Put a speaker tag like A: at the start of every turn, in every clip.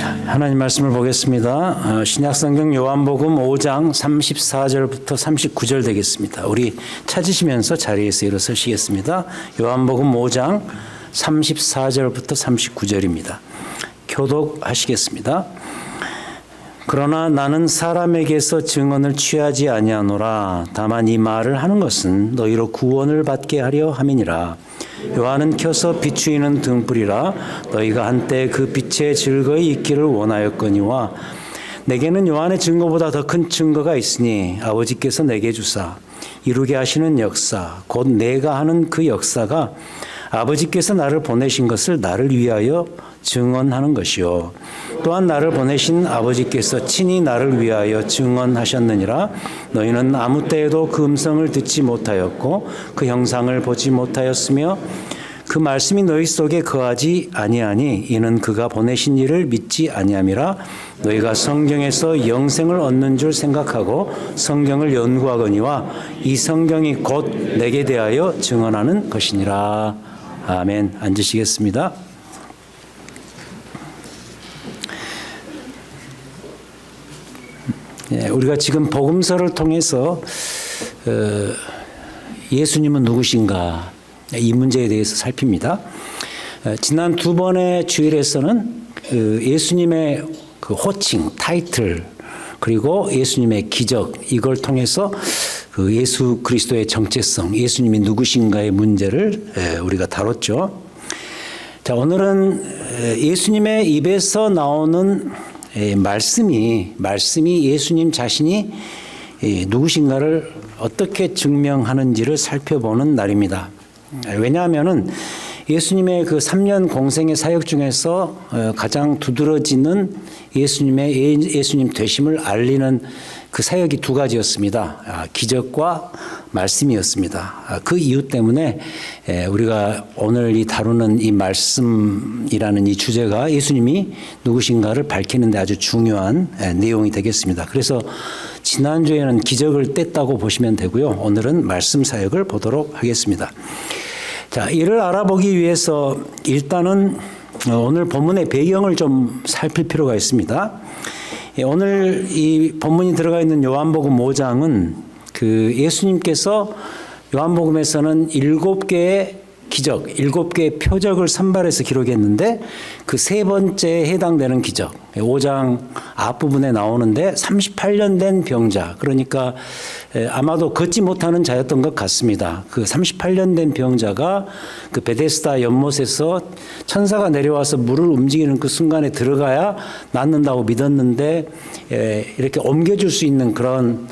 A: 하나님 말씀을 보겠습니다. 신약성경 요한복음 5장 34절부터 39절 되겠습니다. 우리 찾으시면서 자리에서 일어서시겠습니다. 요한복음 5장 34절부터 39절입니다. 교독하시겠습니다. 그러나 나는 사람에게서 증언을 취하지 아니하노라. 다만 이 말을 하는 것은 너희로 구원을 받게 하려 함이니라. 요한은 켜서 비추이는 등불이라. 너희가 한때 그 빛에 즐거이 있기를 원하였거니와 내게는 요한의 증거보다 더 큰 증거가 있으니 아버지께서 내게 주사 이루게 하시는 역사 곧 내가 하는 그 역사가 아버지께서 나를 보내신 것을 나를 위하여 증언하는 것이요 또한 나를 보내신 아버지께서 친히 나를 위하여 증언하셨느니라. 너희는 아무 때에도 그 음성을 듣지 못하였고 그 형상을 보지 못하였으며 그 말씀이 너희 속에 거하지 아니하니 이는 그가 보내신 이를 믿지 아니함이라. 너희가 성경에서 영생을 얻는 줄 생각하고 성경을 연구하거니와 이 성경이 곧 내게 대하여 증언하는 것이니라. 아멘. 앉으시겠습니다. 우리가 지금 복음서를 통해서 예수님은 누구신가 이 문제에 대해서 살핍니다. 지난 두 번의 주일에서는 예수님의 그 호칭, 타이틀 그리고 예수님의 기적 이걸 통해서 그 예수 그리스도의 정체성, 예수님이 누구신가의 문제를 우리가 다뤘죠. 자, 오늘은 예수님의 입에서 나오는 말씀이 예수님 자신이 누구신가를 어떻게 증명하는지를 살펴보는 날입니다. 왜냐하면은 예수님의 그 3년 공생의 사역 중에서 가장 두드러지는 예수님 되심을 알리는 그 사역이 두 가지였습니다. 기적과 말씀이었습니다. 그 이유 때문에 우리가 오늘 이 다루는 이 말씀이라는 이 주제가 예수님이 누구신가를 밝히는 데 아주 중요한 내용이 되겠습니다. 그래서 지난주에는 기적을 뗐다고 보시면 되고요. 오늘은 말씀 사역을 보도록 하겠습니다. 자, 이를 알아보기 위해서 일단은 오늘 본문의 배경을 좀 살필 필요가 있습니다. 오늘 이 본문이 들어가 있는 요한복음 5장은 그 예수님께서 요한복음에서는 7개의 기적, 7개의 표적을 선발해서 기록했는데 그 세 번째에 해당되는 기적, 5장 앞부분에 나오는데 38년 된 병자, 그러니까 아마도 걷지 못하는 자였던 것 같습니다. 그 38년 된 병자가 그 베데스다 연못에서 천사가 내려와서 물을 움직이는 그 순간에 들어가야 낫는다고 믿었는데 이렇게 옮겨줄 수 있는 그런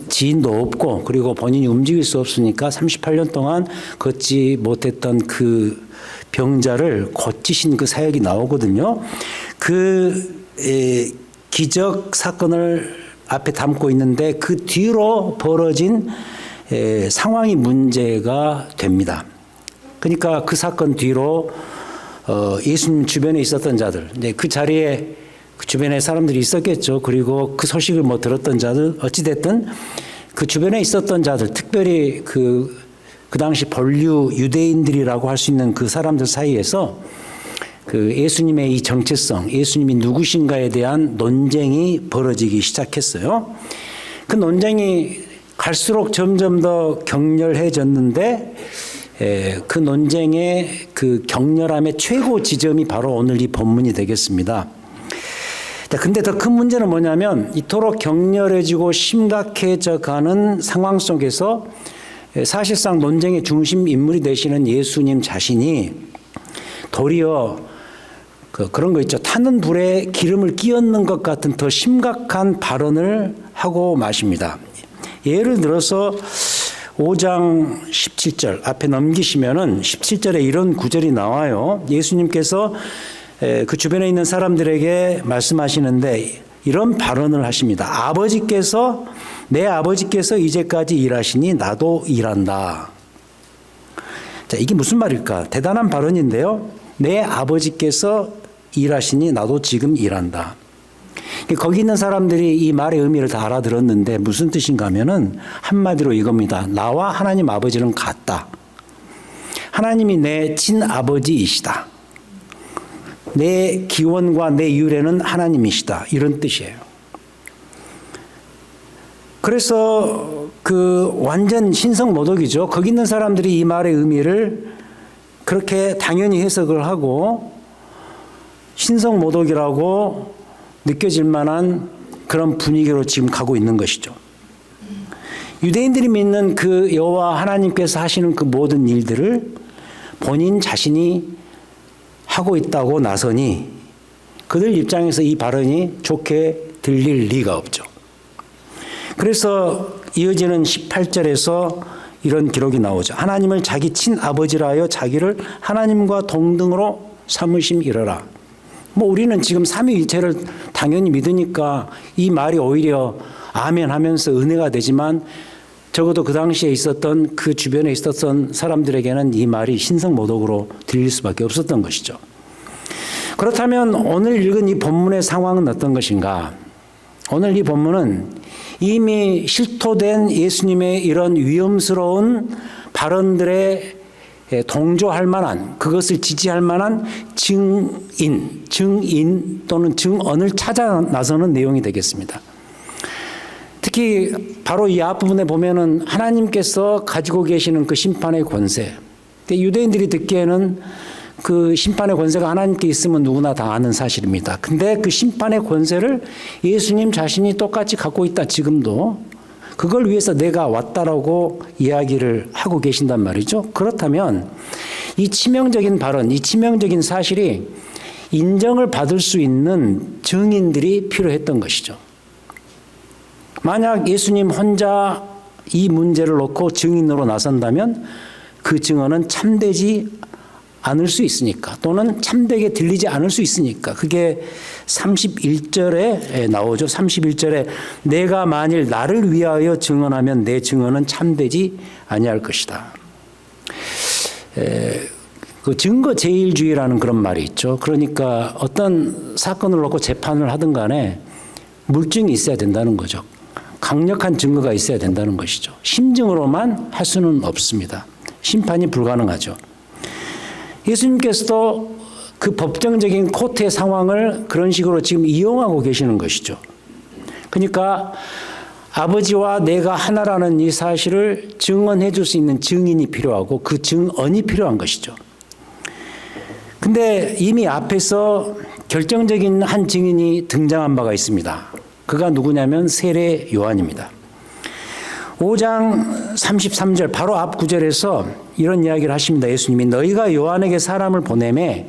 A: 지인도 없고 그리고 본인이 움직일 수 없으니까 38년 동안 걷지 못했던 그 병자를 고치신 그 사역이 나오거든요. 그 기적 사건을 앞에 담고 있는데 그 뒤로 벌어진 상황이 문제가 됩니다. 그러니까 그 사건 뒤로 예수님 주변에 있었던 자들, 그 자리에 그 주변에 사람들이 있었겠죠. 그리고 그 소식을 들었던 자들, 어찌됐든 그 주변에 있었던 자들, 특별히 그 당시 본류 유대인들이라고 할 수 있는 그 사람들 사이에서 그 예수님의 이 정체성, 예수님이 누구신가에 대한 논쟁이 벌어지기 시작했어요. 그 논쟁이 갈수록 점점 더 격렬해졌는데 그 논쟁의 그 격렬함의 최고 지점이 바로 오늘 이 본문이 되겠습니다. 근데 더 큰 문제는 뭐냐면 이토록 격렬해지고 심각해져 가는 상황 속에서 사실상 논쟁의 중심 인물이 되시는 예수님 자신이 도리어 그런 거 있죠. 타는 불에 기름을 끼얹는 것 같은 더 심각한 발언을 하고 마십니다. 예를 들어서 5장 17절 앞에 넘기시면은 17절에 이런 구절이 나와요. 예수님께서 그 주변에 있는 사람들에게 말씀하시는데 이런 발언을 하십니다. 내 아버지께서 이제까지 일하시니 나도 일한다. 자, 이게 무슨 말일까? 대단한 발언인데요. 내 아버지께서 일하시니 나도 지금 일한다. 거기 있는 사람들이 이 말의 의미를 다 알아들었는데 무슨 뜻인가 하면은 한마디로 이겁니다. 나와 하나님 아버지는 같다. 하나님이 내 친아버지이시다. 내 기원과 내 유래는 하나님이시다. 이런 뜻이에요. 그래서 그 완전 신성모독이죠. 거기 있는 사람들이 이 말의 의미를 그렇게 당연히 해석을 하고 신성모독이라고 느껴질 만한 그런 분위기로 지금 가고 있는 것이죠. 유대인들이 믿는 그 여호와 하나님께서 하시는 그 모든 일들을 본인 자신이 하고 있다고 나서니 그들 입장에서 이 발언이 좋게 들릴 리가 없죠. 그래서 이어지는 18절에서 이런 기록이 나오죠. 하나님을 자기 친아버지라 하여 자기를 하나님과 동등으로 삼으심이러라. 우리는 지금 삼위일체를 당연히 믿으니까 이 말이 오히려 아멘 하면서 은혜가 되지만 적어도 그 당시에 있었던 그 주변에 있었던 사람들에게는 이 말이 신성모독으로 들릴 수밖에 없었던 것이죠. 그렇다면 오늘 읽은 이 본문의 상황은 어떤 것인가? 오늘 이 본문은 이미 실토된 예수님의 이런 위험스러운 발언들에 동조할 만한, 그것을 지지할 만한 증인 또는 증언을 찾아 나서는 내용이 되겠습니다. 특히 바로 이 앞부분에 보면은 하나님께서 가지고 계시는 그 심판의 권세. 유대인들이 듣기에는 그 심판의 권세가 하나님께 있으면 누구나 다 아는 사실입니다. 근데 그 심판의 권세를 예수님 자신이 똑같이 갖고 있다, 지금도. 그걸 위해서 내가 왔다라고 이야기를 하고 계신단 말이죠. 그렇다면 이 치명적인 발언, 이 치명적인 사실이 인정을 받을 수 있는 증인들이 필요했던 것이죠. 만약 예수님 혼자 이 문제를 놓고 증인으로 나선다면 그 증언은 참되지 않을 수 있으니까, 또는 참되게 들리지 않을 수 있으니까. 그게 31절에 나오죠. 31절에 내가 만일 나를 위하여 증언하면 내 증언은 참되지 아니할 것이다. 그 증거 제일주의라는 그런 말이 있죠. 그러니까 어떤 사건을 놓고 재판을 하든 간에 물증이 있어야 된다는 거죠. 강력한 증거가 있어야 된다는 것이죠. 심증으로만 할 수는 없습니다. 심판이 불가능하죠. 예수님께서도 그 법정적인 코트의 상황을 그런 식으로 지금 이용하고 계시는 것이죠. 그러니까 아버지와 내가 하나라는 이 사실을 증언해 줄 수 있는 증인이 필요하고 그 증언이 필요한 것이죠. 근데 이미 앞에서 결정적인 한 증인이 등장한 바가 있습니다. 그가 누구냐면 세례 요한입니다. 5장 33절 바로 앞 구절에서 이런 이야기를 하십니다. 예수님이 너희가 요한에게 사람을 보내매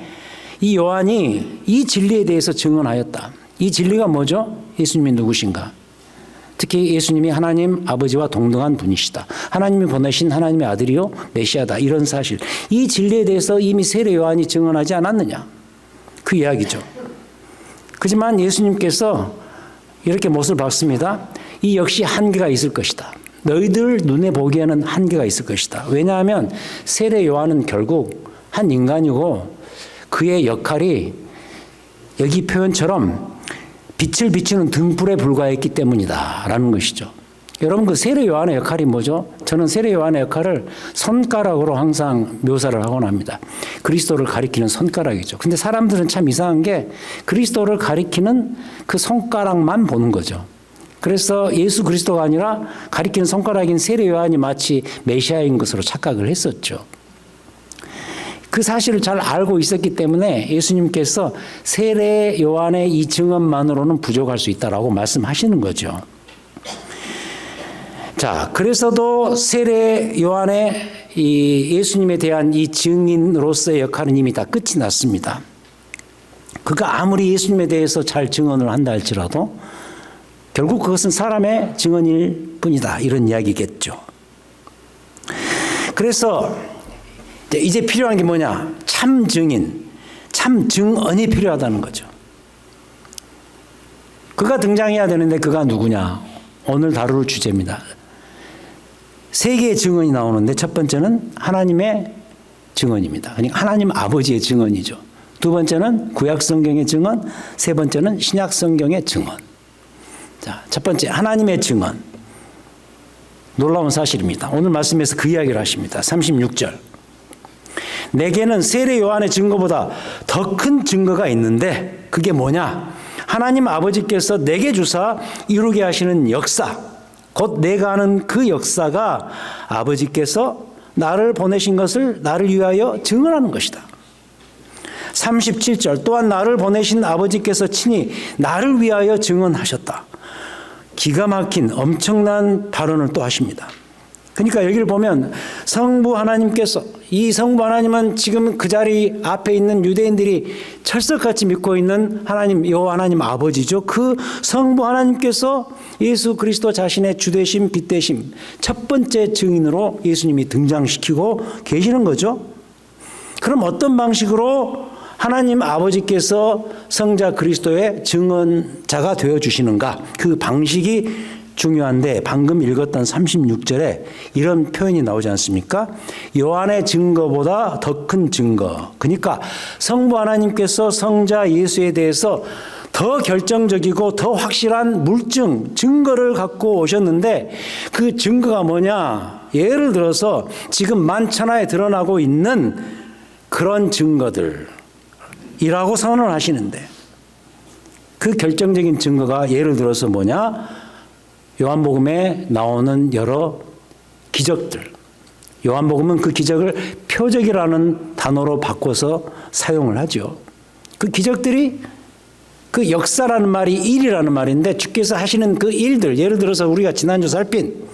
A: 이 요한이 이 진리에 대해서 증언하였다. 이 진리가 뭐죠? 예수님이 누구신가? 특히 예수님이 하나님 아버지와 동등한 분이시다. 하나님이 보내신 하나님의 아들이요 메시아다. 이런 사실. 이 진리에 대해서 이미 세례 요한이 증언하지 않았느냐? 그 이야기죠. 그렇지만 예수님께서 이렇게 못을 박습니다. 이 역시 한계가 있을 것이다. 너희들 눈에 보기에는 한계가 있을 것이다. 왜냐하면 세례 요한은 결국 한 인간이고 그의 역할이 여기 표현처럼 빛을 비추는 등불에 불과했기 때문이다 라는 것이죠. 여러분 그 세례 요한의 역할이 뭐죠? 저는 세례 요한의 역할을 손가락으로 항상 묘사를 하곤 합니다. 그리스도를 가리키는 손가락이죠. 근데 사람들은 참 이상한 게 그리스도를 가리키는 그 손가락만 보는 거죠. 그래서 예수 그리스도가 아니라 가리키는 손가락인 세례 요한이 마치 메시아인 것으로 착각을 했었죠. 그 사실을 잘 알고 있었기 때문에 예수님께서 세례 요한의 이 증언만으로는 부족할 수 있다라고 말씀하시는 거죠. 자, 그래서도 세례 요한의 이 예수님에 대한 이 증인으로서의 역할은 이미 다 끝이 났습니다. 그가 아무리 예수님에 대해서 잘 증언을 한다 할지라도 결국 그것은 사람의 증언일 뿐이다. 이런 이야기겠죠. 그래서 이제 필요한 게 뭐냐? 참 증인, 참 증언이 필요하다는 거죠. 그가 등장해야 되는데 그가 누구냐? 오늘 다룰 주제입니다. 세 개의 증언이 나오는데 첫 번째는 하나님의 증언입니다. 그러니까 하나님 아버지의 증언이죠. 두 번째는 구약 성경의 증언, 세 번째는 신약 성경의 증언. 자, 첫 번째 하나님의 증언. 놀라운 사실입니다. 오늘 말씀에서 그 이야기를 하십니다. 36절. 내게는 세례 요한의 증거보다 더 큰 증거가 있는데 그게 뭐냐? 하나님 아버지께서 내게 주사 이루게 하시는 역사, 곧 내가 하는 그 역사가 아버지께서 나를 보내신 것을 나를 위하여 증언하는 것이다. 37절, 또한 나를 보내신 아버지께서 친히 나를 위하여 증언하셨다. 기가 막힌 엄청난 발언을 또 하십니다. 그러니까 여기를 보면 성부 하나님께서, 이 성부 하나님은 지금 그 자리 앞에 있는 유대인들이 철석같이 믿고 있는 하나님, 여호와 하나님 아버지죠. 그 성부 하나님께서 예수 그리스도 자신의 주되심, 빛되심 첫 번째 증인으로 예수님이 등장시키고 계시는 거죠. 그럼 어떤 방식으로 하나님 아버지께서 성자 그리스도의 증언자가 되어주시는가? 그 방식이 중요한데 방금 읽었던 36절에 이런 표현이 나오지 않습니까? 요한의 증거보다 더 큰 증거. 그러니까 성부 하나님께서 성자 예수에 대해서 더 결정적이고 더 확실한 물증, 증거를 갖고 오셨는데 그 증거가 뭐냐? 예를 들어서 지금 만천하에 드러나고 있는 그런 증거들이라고 선언하시는데 그 결정적인 증거가 예를 들어서 뭐냐? 요한복음에 나오는 여러 기적들. 요한복음은 그 기적을 표적이라는 단어로 바꿔서 사용을 하죠. 그 기적들이 그 역사라는 말이 일이라는 말인데 주께서 하시는 그 일들, 예를 들어서 우리가 지난주 살핀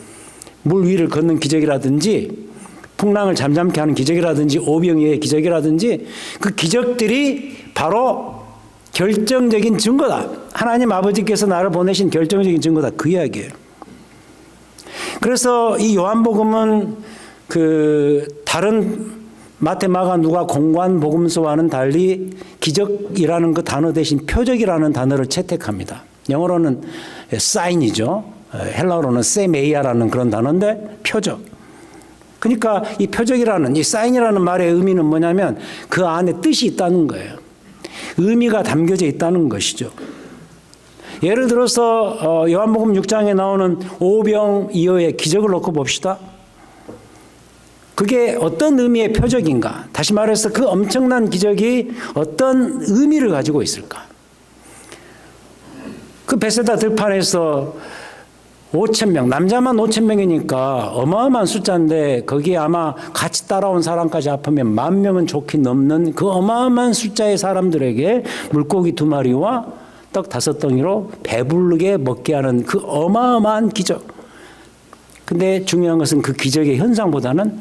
A: 물 위를 걷는 기적이라든지 풍랑을 잠잠케 하는 기적이라든지 오병이어의 기적이라든지 그 기적들이 바로 결정적인 증거다. 하나님 아버지께서 나를 보내신 결정적인 증거다. 그 이야기예요. 그래서 이 요한복음은 그 다른 마태, 마가, 누가, 공관, 복음서와는 달리 기적이라는 그 단어 대신 표적이라는 단어를 채택합니다. 영어로는 사인이죠. 헬라어로는 세메이아라는 그런 단어인데 표적. 그러니까 이 표적이라는, 이 사인이라는 말의 의미는 뭐냐면 그 안에 뜻이 있다는 거예요. 의미가 담겨져 있다는 것이죠. 예를 들어서 요한복음 6장에 나오는 오병이어의 기적을 놓고 봅시다. 그게 어떤 의미의 표적인가? 다시 말해서 그 엄청난 기적이 어떤 의미를 가지고 있을까? 그 베세다 들판에서 5,000명, 남자만 5,000명이니까 어마어마한 숫자인데 거기에 아마 같이 따라온 사람까지 합하면 10,000명은 좋게 넘는 그 어마어마한 숫자의 사람들에게 물고기 2마리와 떡 5덩이로 배부르게 먹게 하는 그 어마어마한 기적. 근데 중요한 것은 그 기적의 현상보다는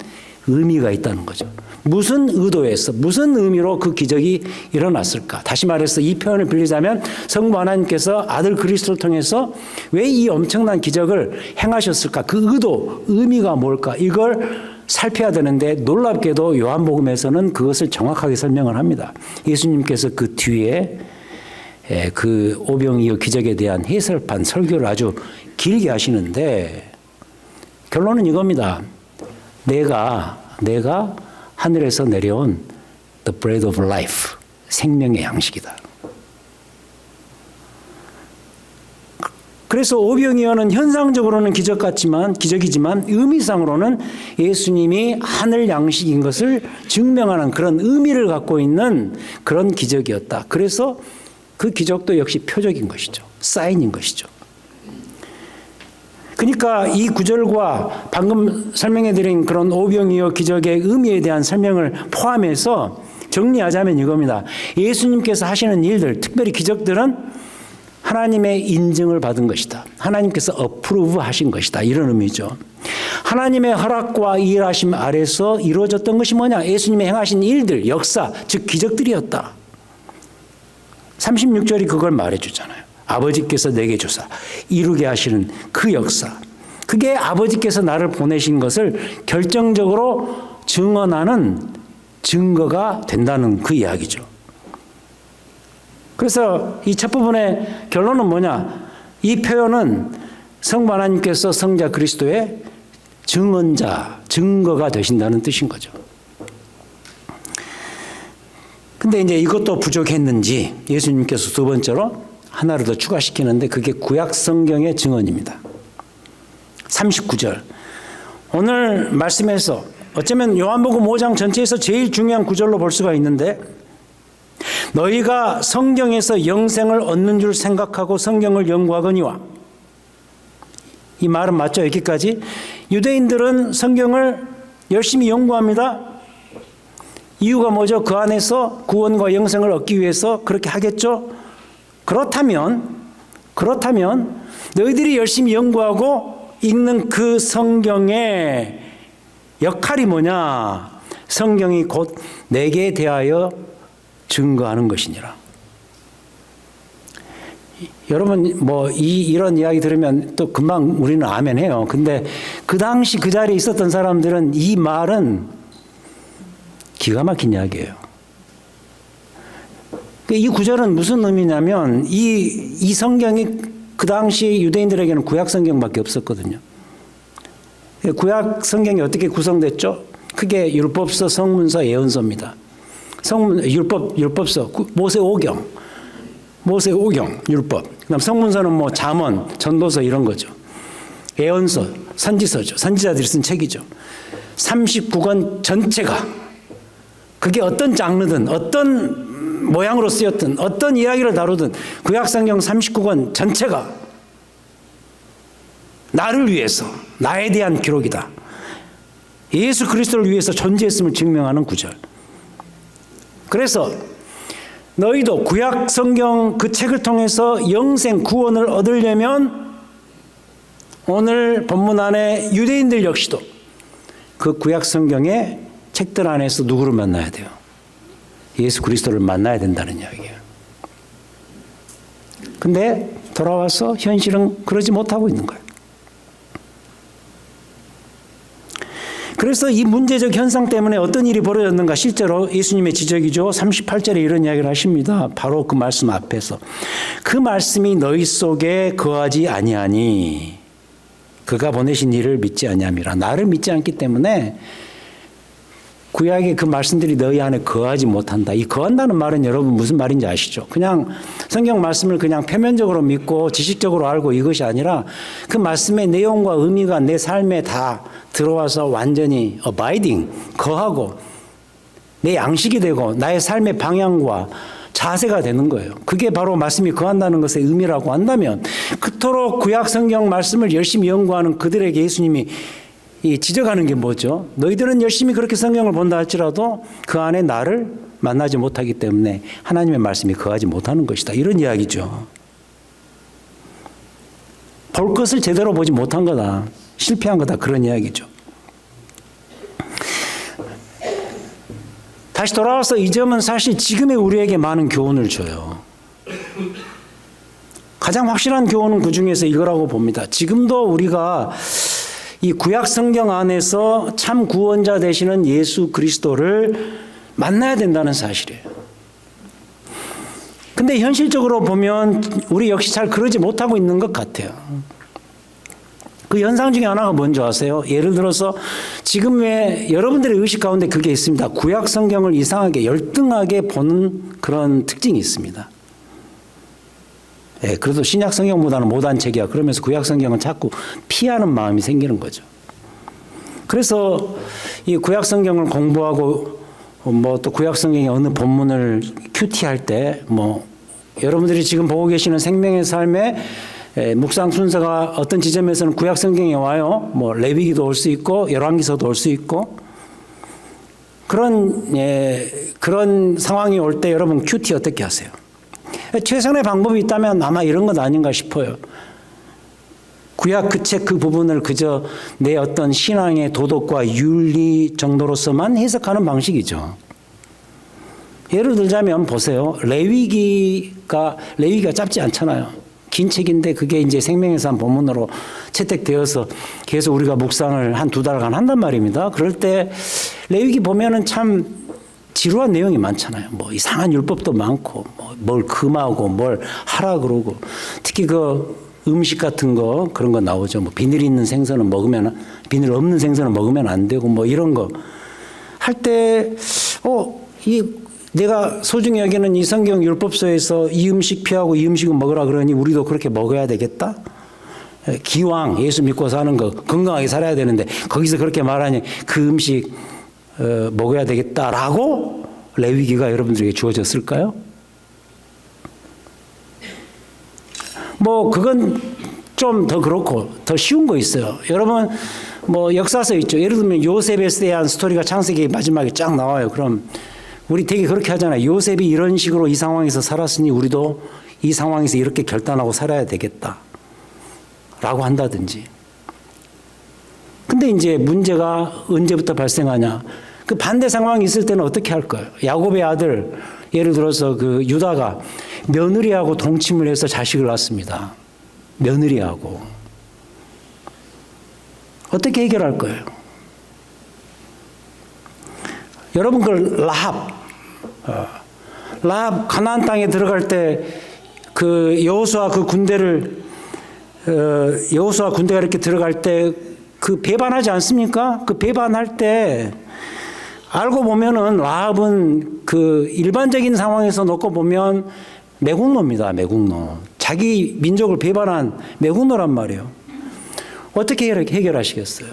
A: 의미가 있다는 거죠. 무슨 의도에서, 무슨 의미로 그 기적이 일어났을까? 다시 말해서 이 표현을 빌리자면 성부 하나님께서 아들 그리스도를 통해서 왜 이 엄청난 기적을 행하셨을까? 그 의도, 의미가 뭘까? 이걸 살펴야 되는데 놀랍게도 요한복음에서는 그것을 정확하게 설명을 합니다. 예수님께서 그 뒤에 그 오병이어 기적에 대한 해설판, 설교를 아주 길게 하시는데 결론은 이겁니다. 내가 하늘에서 내려온 The Bread of Life, 생명의 양식이다. 그래서 오병이어는 현상적으로는 기적이지만 의미상으로는 예수님이 하늘 양식인 것을 증명하는 그런 의미를 갖고 있는 그런 기적이었다. 그래서 그 기적도 역시 표적인 것이죠. 사인인 것이죠. 그러니까 이 구절과 방금 설명해드린 그런 오병이어 기적의 의미에 대한 설명을 포함해서 정리하자면 이겁니다. 예수님께서 하시는 일들, 특별히 기적들은 하나님의 인증을 받은 것이다. 하나님께서 어프로브 하신 것이다. 이런 의미죠. 하나님의 허락과 일하심 아래서 이루어졌던 것이 뭐냐? 예수님의 행하신 일들, 역사, 즉 기적들이었다. 36절이 그걸 말해주잖아요. 아버지께서 내게 주사 이루게 하시는 그 역사. 그게 아버지께서 나를 보내신 것을 결정적으로 증언하는 증거가 된다는 그 이야기죠. 그래서 이 첫 부분의 결론은 뭐냐? 이 표현은 성부 하나님께서 성자 그리스도의 증언자, 증거가 되신다는 뜻인 거죠. 근데 이제 이것도 부족했는지 예수님께서 두 번째로 하나를 더 추가시키는데 그게 구약 성경의 증언입니다. 39절. 오늘 말씀에서 어쩌면 요한복음 5장 전체에서 제일 중요한 구절로 볼 수가 있는데, 너희가 성경에서 영생을 얻는 줄 생각하고 성경을 연구하거니와. 이 말은 맞죠? 여기까지. 유대인들은 성경을 열심히 연구합니다. 이유가 뭐죠? 그 안에서 구원과 영생을 얻기 위해서 그렇게 하겠죠? 그렇다면 너희들이 열심히 연구하고 읽는 그 성경의 역할이 뭐냐? 성경이 곧 내게 대하여 증거하는 것이니라. 여러분 이런 이야기 들으면 또 금방 우리는 아멘 해요. 근데 그 당시 그 자리에 있었던 사람들은 이 말은 기가 막힌 이야기예요. 이 구절은 무슨 의미냐면 이 성경이 그 당시 유대인들에게는 구약 성경밖에 없었거든요. 구약 성경이 어떻게 구성됐죠? 크게 율법서, 성문서, 예언서입니다. 율법서, 모세오경, 율법. 그다음 성문서는 뭐 잠언, 전도서 이런 거죠. 예언서, 선지서죠. 선지자들이 쓴 책이죠. 39권 전체가 그게 어떤 장르든 어떤 모양으로 쓰였든 어떤 이야기를 다루든 구약 성경 39권 전체가 나를 위해서, 나에 대한 기록이다. 예수 그리스도를 위해서 존재했음을 증명하는 구절. 그래서 너희도 구약 성경 그 책을 통해서 영생 구원을 얻으려면 오늘 본문 안에 유대인들 역시도 그 구약 성경의 책들 안에서 누구를 만나야 돼요? 예수 그리스도를 만나야 된다는 이야기예요. 근데 돌아와서 현실은 그러지 못하고 있는 거예요. 그래서 이 문제적 현상 때문에 어떤 일이 벌어졌는가? 실제로 예수님의 지적이죠. 38절에 이런 이야기를 하십니다. 바로 그 말씀 앞에서. 그 말씀이 너희 속에 거하지 아니하니 그가 보내신 이를 믿지 아니함이라. 나를 믿지 않기 때문에 구약의 그 말씀들이 너희 안에 거하지 못한다. 이 거한다는 말은 여러분 무슨 말인지 아시죠? 그냥 성경 말씀을 그냥 표면적으로 믿고 지식적으로 알고 이것이 아니라 그 말씀의 내용과 의미가 내 삶에 다 들어와서 완전히 abiding, 거하고 내 양식이 되고 나의 삶의 방향과 자세가 되는 거예요. 그게 바로 말씀이 거한다는 것의 의미라고 한다면 그토록 구약 성경 말씀을 열심히 연구하는 그들에게 예수님이 지적하는 게 뭐죠? 너희들은 열심히 그렇게 성경을 본다 할지라도 그 안에 나를 만나지 못하기 때문에 하나님의 말씀이 거하지 못하는 것이다. 이런 이야기죠. 볼 것을 제대로 보지 못한 거다. 실패한 거다. 그런 이야기죠. 다시 돌아와서 이 점은 사실 지금의 우리에게 많은 교훈을 줘요. 가장 확실한 교훈은 그 중에서 이거라고 봅니다. 지금도 우리가 이 구약 성경 안에서 참 구원자 되시는 예수 그리스도를 만나야 된다는 사실이에요. 근데 현실적으로 보면 우리 역시 잘 그러지 못하고 있는 것 같아요. 그 현상 중에 하나가 뭔지 아세요? 예를 들어서 지금 왜 여러분들의 의식 가운데 그게 있습니다. 구약 성경을 이상하게 열등하게 보는 그런 특징이 있습니다. 그래도 신약 성경보다는 못한 책이야. 그러면서 구약 성경은 자꾸 피하는 마음이 생기는 거죠. 그래서 이 구약 성경을 공부하고 또 구약 성경의 어느 본문을 큐티할 때 여러분들이 지금 보고 계시는 생명의 삶에 묵상 순서가 어떤 지점에서는 구약 성경에 와요. 레위기도 올 수 있고 열왕기서도 올 수 있고 그런 상황이 올 때 여러분 큐티 어떻게 하세요? 최선의 방법이 있다면 아마 이런 것 아닌가 싶어요. 구약 그 책 그 부분을 그저 내 어떤 신앙의 도덕과 윤리 정도로서만 해석하는 방식이죠. 예를 들자면 보세요. 레위기가 짧지 않잖아요. 긴 책인데 그게 이제 생명의 삶 본문으로 채택되어서 계속 우리가 묵상을 한 2달간 한단 말입니다. 그럴 때 레위기 보면은 참 지루한 내용이 많잖아요. 이상한 율법도 많고, 뭘 금하고, 뭘 하라 그러고, 특히 그 음식 같은 거, 그런 거 나오죠. 비늘 있는 생선은 먹으면, 비늘 없는 생선은 먹으면 안 되고, 이런 거. 할 때, 내가 소중히 여기는 이 성경 율법서에서 이 음식 피하고 이 음식은 먹으라 그러니 우리도 그렇게 먹어야 되겠다? 기왕 예수 믿고 사는 거, 건강하게 살아야 되는데, 거기서 그렇게 말하니 그 음식, 먹어야 되겠다라고 레위기가 여러분들에게 주어졌을까요? 뭐 그건 좀 더 그렇고 더 쉬운 거 있어요. 여러분 뭐 역사서 있죠. 예를 들면 요셉에 대한 스토리가 창세기 마지막에 쫙 나와요. 그럼 우리 되게 그렇게 하잖아요. 요셉이 이런 식으로 이 상황에서 살았으니 우리도 이 상황에서 이렇게 결단하고 살아야 되겠다 라고 한다든지. 근데 이제 문제가 언제부터 발생하냐. 그 반대 상황이 있을 때는 어떻게 할 거예요? 야곱의 아들, 예를 들어서 그 유다가 며느리하고 동침을 해서 자식을 낳습니다. 며느리하고. 어떻게 해결할 거예요? 여러분 그 라합 가나안 땅에 들어갈 때 그 여호수아 그 군대를 여호수아 군대가 이렇게 들어갈 때 그 배반하지 않습니까? 그 배반할 때 알고 보면은 라합은 그 일반적인 상황에서 놓고 보면 매국노입니다. 매국노. 자기 민족을 배반한 매국노란 말이에요. 어떻게 해결하시겠어요?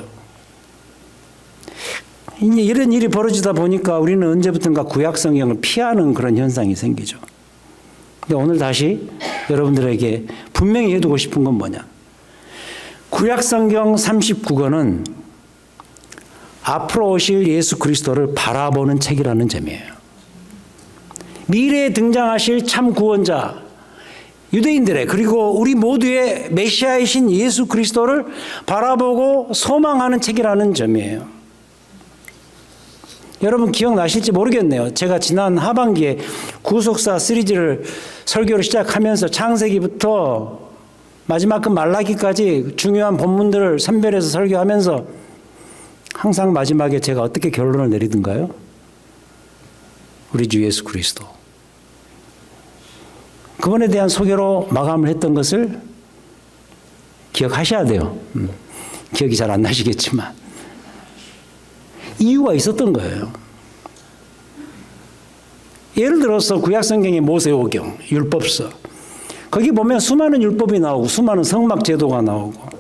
A: 이런 일이 벌어지다 보니까 우리는 언제부턴가 구약 성경을 피하는 그런 현상이 생기죠. 근데 오늘 다시 여러분들에게 분명히 해두고 싶은 건 뭐냐? 구약 성경 39권은 앞으로 오실 예수 그리스도를 바라보는 책이라는 점이에요. 미래에 등장하실 참 구원자, 유대인들의 그리고 우리 모두의 메시아이신 예수 그리스도를 바라보고 소망하는 책이라는 점이에요. 여러분 기억나실지 모르겠네요. 제가 지난 하반기에 구속사 시리즈를 설교를 시작하면서 창세기부터 마지막 그 말라기까지 중요한 본문들을 선별해서 설교하면서 항상 마지막에 제가 어떻게 결론을 내리던가요? 우리 주 예수 그리스도. 그분에 대한 소개로 마감을 했던 것을 기억하셔야 돼요. 기억이 잘 안 나시겠지만. 이유가 있었던 거예요. 예를 들어서 구약성경의 모세오경, 율법서. 거기 보면 수많은 율법이 나오고 수많은 성막 제도가 나오고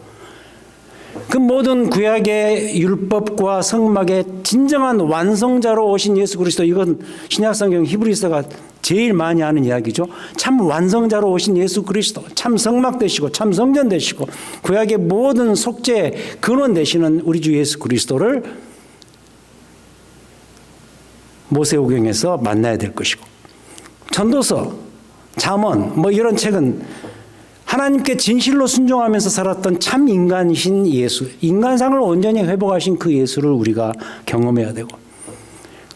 A: 그 모든 구약의 율법과 성막의 진정한 완성자로 오신 예수 그리스도, 이건 신약성경 히브리서가 제일 많이 하는 이야기죠. 참 완성자로 오신 예수 그리스도, 참 성막 되시고 참 성전 되시고 구약의 모든 속죄의 근원 되시는 우리 주 예수 그리스도를 모세오경에서 만나야 될 것이고, 전도서, 잠언 뭐 이런 책은 하나님께 진실로 순종하면서 살았던 참 인간이신 예수, 인간상을 온전히 회복하신 그 예수를 우리가 경험해야 되고,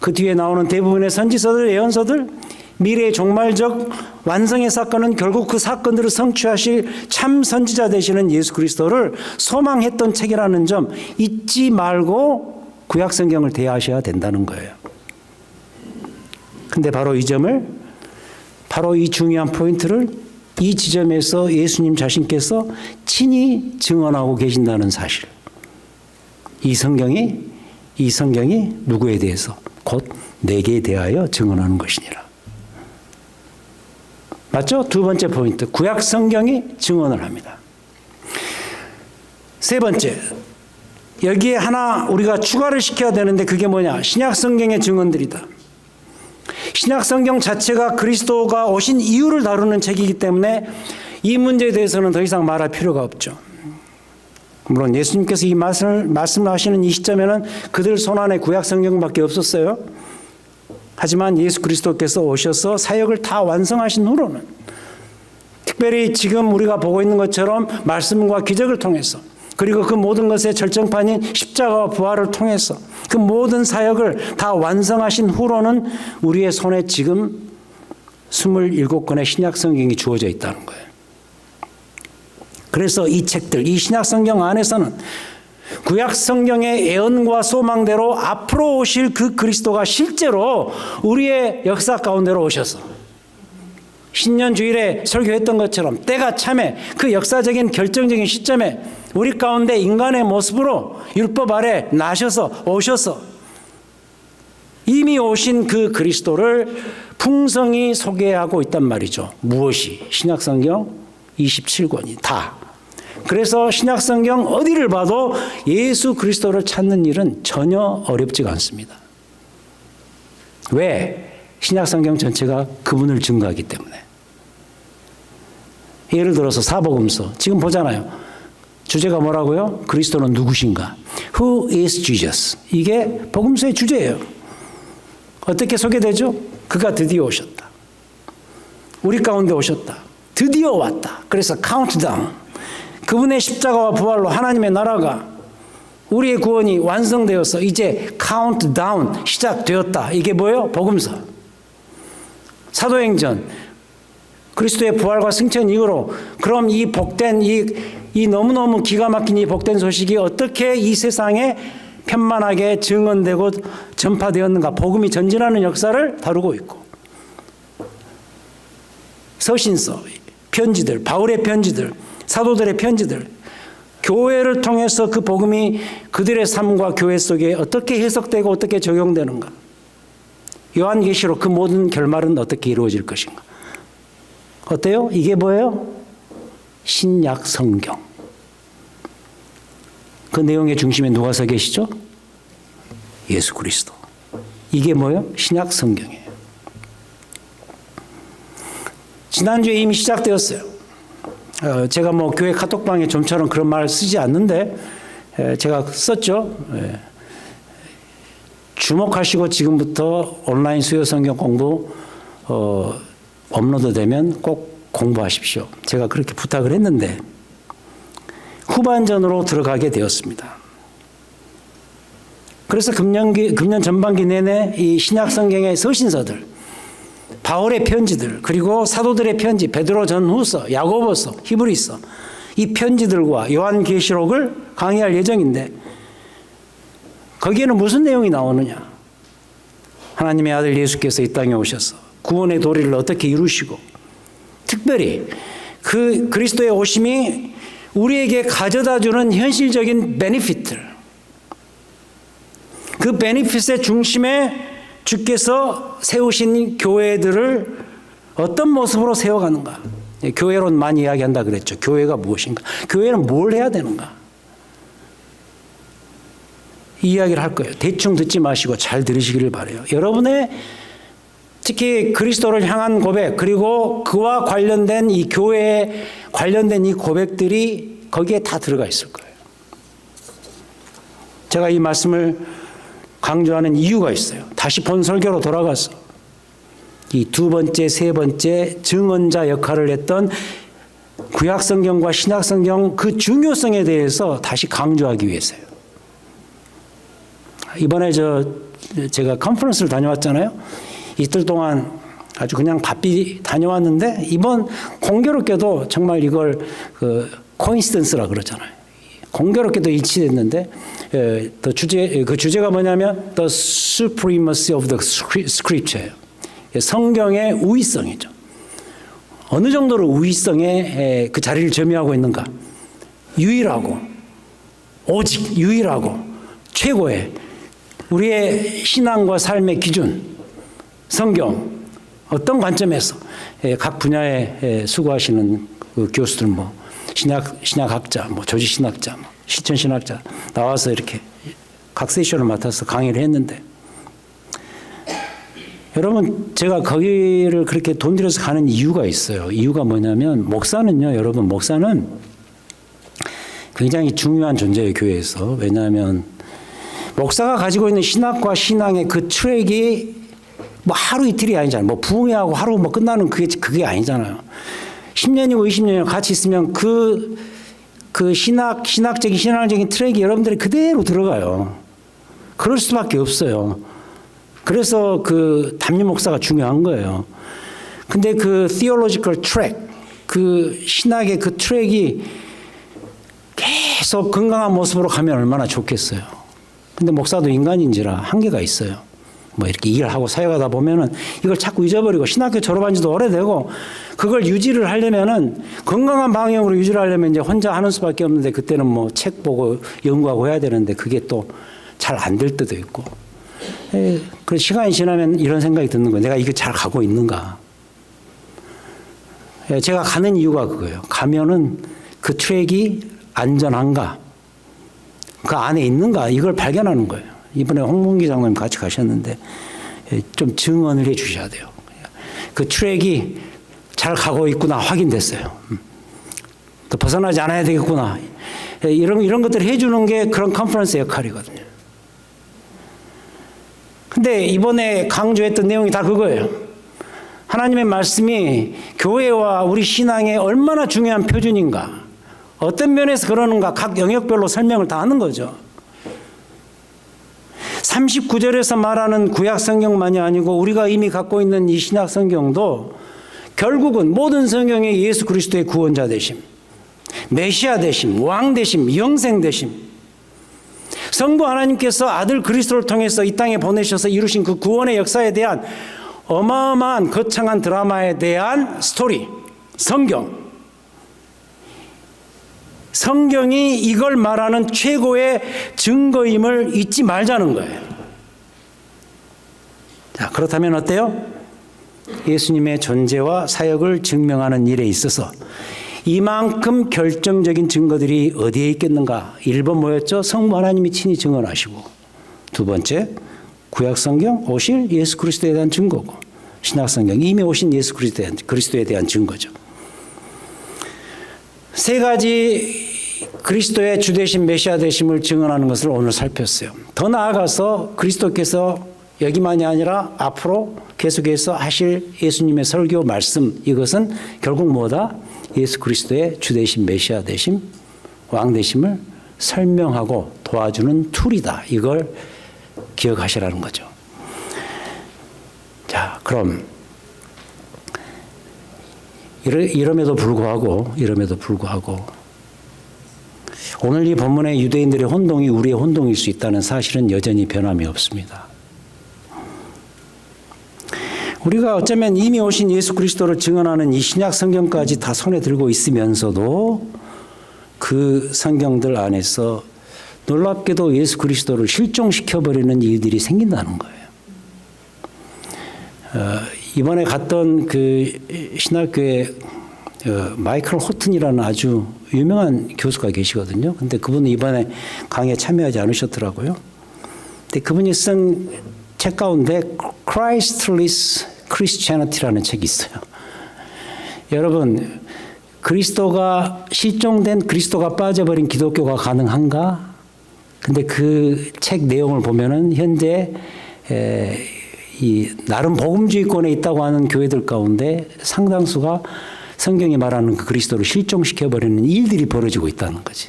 A: 그 뒤에 나오는 대부분의 선지서들, 예언서들, 미래의 종말적 완성의 사건은 결국 그 사건들을 성취하실 참 선지자 되시는 예수 그리스도를 소망했던 책이라는 점 잊지 말고 구약 성경을 대하셔야 된다는 거예요. 근데 바로 이 점을, 바로 이 중요한 포인트를 이 지점에서 예수님 자신께서 친히 증언하고 계신다는 사실. 이 성경이 누구에 대해서? 곧 내게 대하여 증언하는 것이니라. 맞죠? 두 번째 포인트. 구약 성경이 증언을 합니다. 세 번째. 여기에 하나 우리가 추가를 시켜야 되는데 그게 뭐냐? 신약 성경의 증언들이다. 신약 성경 자체가 그리스도가 오신 이유를 다루는 책이기 때문에 이 문제에 대해서는 더 이상 말할 필요가 없죠. 물론 예수님께서 이 말씀하시는 이 시점에는 그들 손안에 구약 성경밖에 없었어요. 하지만 예수 그리스도께서 오셔서 사역을 다 완성하신 후로는, 특별히 지금 우리가 보고 있는 것처럼 말씀과 기적을 통해서, 그리고 그 모든 것의 절정판인 십자가와 부활을 통해서 그 모든 사역을 다 완성하신 후로는 우리의 손에 지금 27권의 신약 성경이 주어져 있다는 거예요. 그래서 이 책들, 이 신약 성경 안에서는 구약 성경의 예언과 소망대로 앞으로 오실 그 그리스도가 실제로 우리의 역사 가운데로 오셔서 신년 주일에 설교했던 것처럼 때가 참에 그 역사적인 결정적인 시점에 우리 가운데 인간의 모습으로 율법 아래 나셔서 오셔서 이미 오신 그 그리스도를 풍성히 소개하고 있단 말이죠. 무엇이? 신약성경 27권이 다. 그래서 신약성경 어디를 봐도 예수 그리스도를 찾는 일은 전혀 어렵지가 않습니다. 왜? 신약성경 전체가 그분을 증거하기 때문에. 예를 들어서 사복음서 지금 보잖아요. 주제가 뭐라고요? 그리스도는 누구신가? Who is Jesus? 이게 복음서의 주제예요. 어떻게 소개되죠? 그가 드디어 오셨다. 우리 가운데 오셨다. 드디어 왔다. 그래서 카운트다운. 그분의 십자가와 부활로 하나님의 나라가 우리의 구원이 완성되어서 이제 카운트다운 시작되었다. 이게 뭐예요? 복음서. 사도행전. 그리스도의 부활과 승천 이후로 그럼 이 복된 이 너무너무 기가 막힌 이 복된 소식이 어떻게 이 세상에 편만하게 증언되고 전파되었는가. 복음이 전진하는 역사를 다루고 있고. 서신서, 편지들, 바울의 편지들, 사도들의 편지들, 교회를 통해서 그 복음이 그들의 삶과 교회 속에 어떻게 해석되고 어떻게 적용되는가. 요한계시록 그 모든 결말은 어떻게 이루어질 것인가. 어때요? 이게 뭐예요? 신약 성경. 그 내용의 중심에 누가 서 계시죠? 예수 그리스도. 이게 뭐예요? 신약 성경이에요. 지난주에 이미 시작되었어요. 제가 뭐 교회 카톡방에 좀처럼 그런 말을 쓰지 않는데 제가 썼죠. 주목하시고 지금부터 온라인 수요 성경 공부 업로드 되면 꼭 공부하십시오. 제가 그렇게 부탁을 했는데 후반전으로 들어가게 되었습니다. 그래서 금년 전반기 내내 이 신약 성경의 서신서들, 바울의 편지들, 그리고 사도들의 편지, 베드로 전후서, 야고보서, 히브리서, 이 편지들과 요한계시록을 강의할 예정인데 거기에는 무슨 내용이 나오느냐? 하나님의 아들 예수께서 이 땅에 오셔서 구원의 도리를 어떻게 이루시고, 특별히 그 그리스도의 오심이 우리에게 가져다주는 현실적인 베니핏들, 그 베니핏의 중심에 주께서 세우신 교회들을 어떤 모습으로 세워가는가. 교회론 많이 이야기한다 그랬죠. 교회가 무엇인가. 교회는 뭘 해야 되는가. 이 이야기를 할 거예요. 대충 듣지 마시고 잘 들으시기를 바라요. 여러분의 특히 그리스도를 향한 고백, 그리고 그와 관련된 이 교회에 관련된 이 고백들이 거기에 다 들어가 있을 거예요. 제가 이 말씀을 강조하는 이유가 있어요. 다시 본 설교로 돌아가서 이 두 번째, 세 번째 증언자 역할을 했던 구약성경과 신약성경 그 중요성에 대해서 다시 강조하기 위해서요. 이번에 제가 컨퍼런스를 다녀왔잖아요. 이틀 동안 아주 그냥 바삐 다녀왔는데 이번 공교롭게도 정말 이걸 코인시던스라 그러잖아요. 공교롭게도 일치됐는데 그 주제가 뭐냐면 The Supremacy of the Scripture예요. 성경의 우위성이죠. 어느 정도로 우위성에 그 자리를 점유하고 있는가. 유일하고 오직 유일하고 최고의 우리의 신앙과 삶의 기준 성경 어떤 관점에서 각 분야에 수고하시는 그 교수들 뭐 신약학자, 뭐 조지신학자, 뭐 실천신학자 나와서 이렇게 각 세션을 맡아서 강의를 했는데 여러분 제가 거기를 그렇게 돈 들여서 가는 이유가 있어요. 이유가 뭐냐면 목사는요, 여러분 목사는 굉장히 중요한 존재예요, 교회에서. 왜냐하면 목사가 가지고 있는 신학과 신앙의 그 트랙이 뭐 하루 이틀이 아니잖아요. 뭐 부흥회하고 하루 뭐 끝나는 그게 아니잖아요. 10년이고 20년이고 같이 있으면 그 신학적인 트랙이 여러분들이 그대로 들어가요. 그럴 수밖에 없어요. 그래서 그 담임 목사가 중요한 거예요. 근데 그 theological track, 그 신학의 그 트랙이 계속 건강한 모습으로 가면 얼마나 좋겠어요. 근데 목사도 인간인지라 한계가 있어요. 뭐 이렇게 일을 하고 사역하다 보면은 이걸 자꾸 잊어버리고 신학교 졸업한 지도 오래되고 그걸 유지를 하려면은 건강한 방향으로 유지를 하려면 이제 혼자 하는 수밖에 없는데 그때는 뭐 책 보고 연구하고 해야 되는데 그게 또 잘 안 될 때도 있고. 그 시간이 지나면 이런 생각이 드는 거예요. 내가 이거 잘 가고 있는가. 제가 가는 이유가 그거예요. 가면은 그 트랙이 안전한가. 그 안에 있는가. 이걸 발견하는 거예요. 이번에 홍문기 장로님 같이 가셨는데 좀 증언을 해 주셔야 돼요. 그 트랙이 잘 가고 있구나 확인됐어요. 또 벗어나지 않아야 되겠구나. 이런 것들을 해주는 게 그런 컨퍼런스 역할이거든요. 근데 이번에 강조했던 내용이 다 그거예요. 하나님의 말씀이 교회와 우리 신앙에 얼마나 중요한 표준인가, 어떤 면에서 그러는가 각 영역별로 설명을 다 하는 거죠. 39절에서 말하는 구약 성경만이 아니고 우리가 이미 갖고 있는 이 신약 성경도 결국은 모든 성경의 예수 그리스도의 구원자 되심, 메시아 되심, 왕 되심, 영생 되심, 성부 하나님께서 아들 그리스도를 통해서 이 땅에 보내셔서 이루신 그 구원의 역사에 대한 어마어마한 거창한 드라마에 대한 스토리, 성경이 이걸 말하는 최고의 증거임을 잊지 말자는 거예요. 자, 그렇다면 어때요? 예수님의 존재와 사역을 증명하는 일에 있어서 이만큼 결정적인 증거들이 어디에 있겠는가? 1번 뭐였죠? 성부 하나님이 친히 증언하시고, 두 번째 구약성경 오실 예수 그리스도에 대한 증거고, 신약성경 이미 오신 예수 그리스도에 대한 증거죠. 세 가지 그리스도의 주되신 메시아 되심을 증언하는 것을 오늘 살폈어요. 더 나아가서 그리스도께서 여기만이 아니라 앞으로 계속해서 하실 예수님의 설교 말씀, 이것은 결국 뭐다? 예수 그리스도의 주되신 메시아 되심, 왕 되심을 설명하고 도와주는 툴이다. 이걸 기억하시라는 거죠. 자, 그럼 이럼에도 불구하고 오늘 이 본문의 유대인들의 혼동이 우리의 혼동일 수 있다는 사실은 여전히 변함이 없습니다. 우리가 어쩌면 이미 오신 예수 그리스도를 증언하는 이 신약 성경까지 다 손에 들고 있으면서도 그 성경들 안에서 놀랍게도 예수 그리스도를 실종시켜버리는 일들이 생긴다는 거예요. 이번에 갔던 그 신학교에 마이클 호튼이라는 아주 유명한 교수가 계시거든요. 근데 그분은 이번에 강의에 참여하지 않으셨더라고요. 근데 그분이 쓴 책 가운데 Christless Christianity라는 책이 있어요. 여러분, 그리스도가 실종된, 그리스도가 빠져버린 기독교가 가능한가? 근데 그 책 내용을 보면은 현재 이 나름 복음주의권에 있다고 하는 교회들 가운데 상당수가 성경이 말하는 그 그리스도를 실종시켜버리는 일들이 벌어지고 있다는 거지.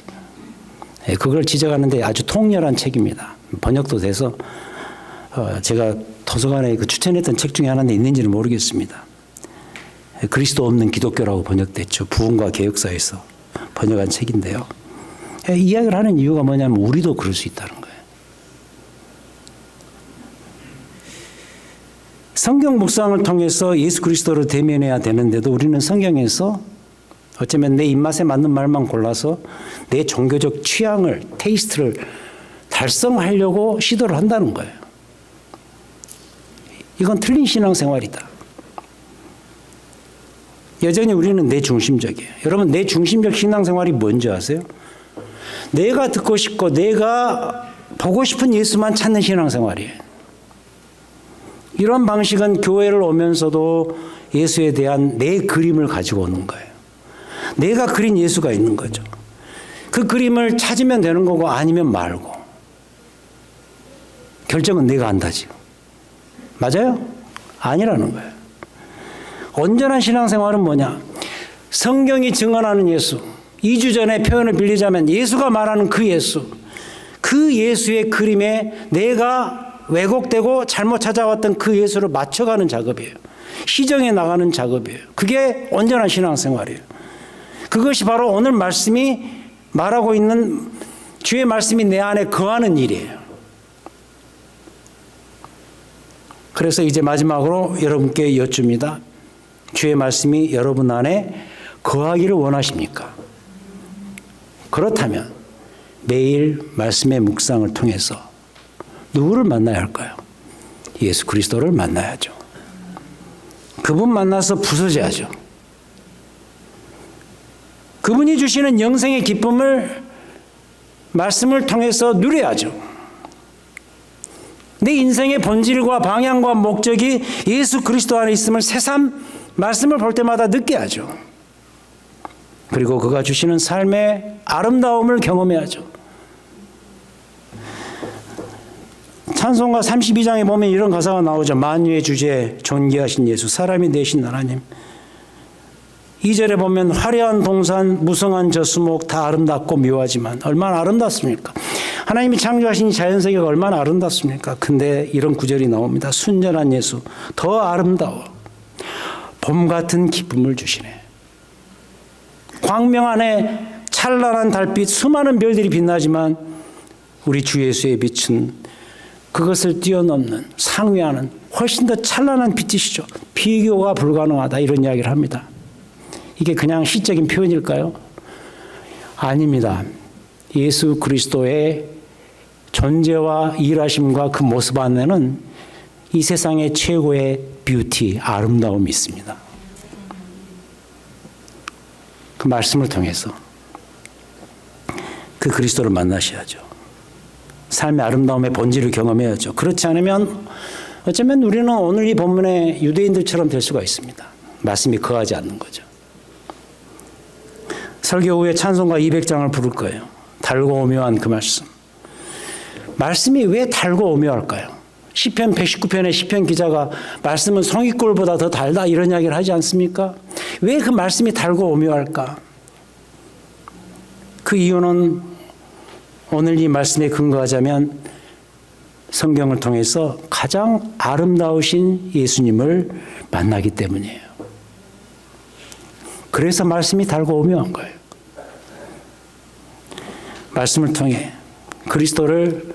A: 그걸 지적하는데 아주 통렬한 책입니다. 번역도 돼서 제가 도서관에 그 추천했던 책 중에 하나인데 있는지는 모르겠습니다. 그리스도 없는 기독교라고 번역됐죠. 부흥과 개혁사에서 번역한 책인데요. 이야기를 하는 이유가 뭐냐면 우리도 그럴 수 있다는 거예요. 성경 묵상을 통해서 예수 그리스도를 대면해야 되는데도 우리는 성경에서 어쩌면 내 입맛에 맞는 말만 골라서 내 종교적 취향을, 테이스트를 달성하려고 시도를 한다는 거예요. 이건 틀린 신앙생활이다. 여전히 우리는 내 중심적이에요. 여러분, 내 중심적 신앙생활이 뭔지 아세요? 내가 듣고 싶고 내가 보고 싶은 예수만 찾는 신앙생활이에요. 이런 방식은 교회를 오면서도 예수에 대한 내 그림을 가지고 오는 거예요. 내가 그린 예수가 있는 거죠. 그 그림을 찾으면 되는 거고 아니면 말고. 결정은 내가 한다지. 맞아요? 아니라는 거예요. 온전한 신앙생활은 뭐냐? 성경이 증언하는 예수. 2주 전에 표현을 빌리자면 예수가 말하는 그 예수. 그 예수의 그림에 내가 왜곡되고 잘못 찾아왔던 그 예수를 맞춰가는 작업이에요. 시정해 나가는 작업이에요. 그게 온전한 신앙생활이에요. 그것이 바로 오늘 말씀이 말하고 있는 주의 말씀이 내 안에 거하는 일이에요. 그래서 이제 마지막으로 여러분께 여쭙니다. 주의 말씀이 여러분 안에 거하기를 원하십니까? 그렇다면 매일 말씀의 묵상을 통해서 누구를 만나야 할까요? 예수 그리스도를 만나야죠. 그분 만나서 부서져야죠. 그분이 주시는 영생의 기쁨을 말씀을 통해서 누려야죠. 내 인생의 본질과 방향과 목적이 예수 그리스도 안에 있음을 새삼 말씀을 볼 때마다 느껴 하죠. 그리고 그가 주시는 삶의 아름다움을 경험해야죠. 찬송가 32장에 보면 이런 가사가 나오죠. 만유의 주제 존귀하신 예수, 사람이 되신 하나님. 2절에 보면 화려한 동산, 무성한 저 수목 다 아름답고 묘하지만 얼마나 아름답습니까? 하나님이 창조하신 자연세계가 얼마나 아름답습니까? 근데 이런 구절이 나옵니다. 순전한 예수, 더 아름다워. 봄 같은 기쁨을 주시네. 광명 안에 찬란한 달빛, 수많은 별들이 빛나지만 우리 주 예수의 빛은 그것을 뛰어넘는, 상회하는 훨씬 더 찬란한 빛이시죠. 비교가 불가능하다 이런 이야기를 합니다. 이게 그냥 시적인 표현일까요? 아닙니다. 예수 그리스도의 존재와 일하심과 그 모습 안에는 이 세상의 최고의 뷰티, 아름다움이 있습니다. 그 말씀을 통해서 그 그리스도를 만나셔야죠. 삶의 아름다움의 본질을 경험해야죠. 그렇지 않으면 어쩌면 우리는 오늘 이 본문의 유대인들처럼 될 수가 있습니다. 말씀이 거하지 않는 거죠. 설교 후에 찬송가 200장을 부를 거예요. 달고 오묘한 그 말씀. 말씀이 왜 달고 오묘할까요? 시편 119편의 시편 기자가 말씀은 송이꿀보다 더 달다 이런 이야기를 하지 않습니까? 왜 그 말씀이 달고 오묘할까? 그 이유는 오늘 이 말씀에 근거하자면 성경을 통해서 가장 아름다우신 예수님을 만나기 때문이에요. 그래서 말씀이 달고 오묘한 거예요. 말씀을 통해 그리스도를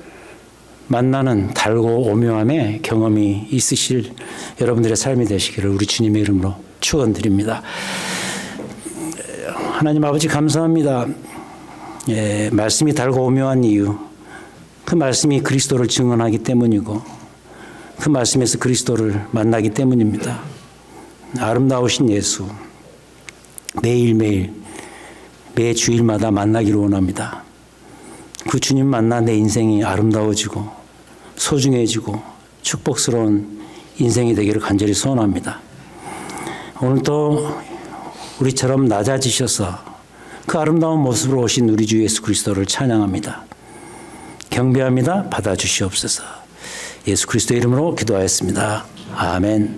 A: 만나는 달고 오묘함의 경험이 있으실 여러분들의 삶이 되시기를 우리 주님의 이름으로 축원드립니다. 하나님 아버지 감사합니다. 말씀이 달고 오묘한 이유, 그 말씀이 그리스도를 증언하기 때문이고 그 말씀에서 그리스도를 만나기 때문입니다. 아름다우신 예수, 매일매일 매 주일마다 만나기를 원합니다. 그 주님 만나 내 인생이 아름다워지고 소중해지고 축복스러운 인생이 되기를 간절히 소원합니다. 오늘도 우리처럼 낮아지셔서 그 아름다운 모습으로 오신 우리 주 예수 그리스도를 찬양합니다. 경배합니다. 받아주시옵소서. 예수 그리스도 이름으로 기도하였습니다. 아멘.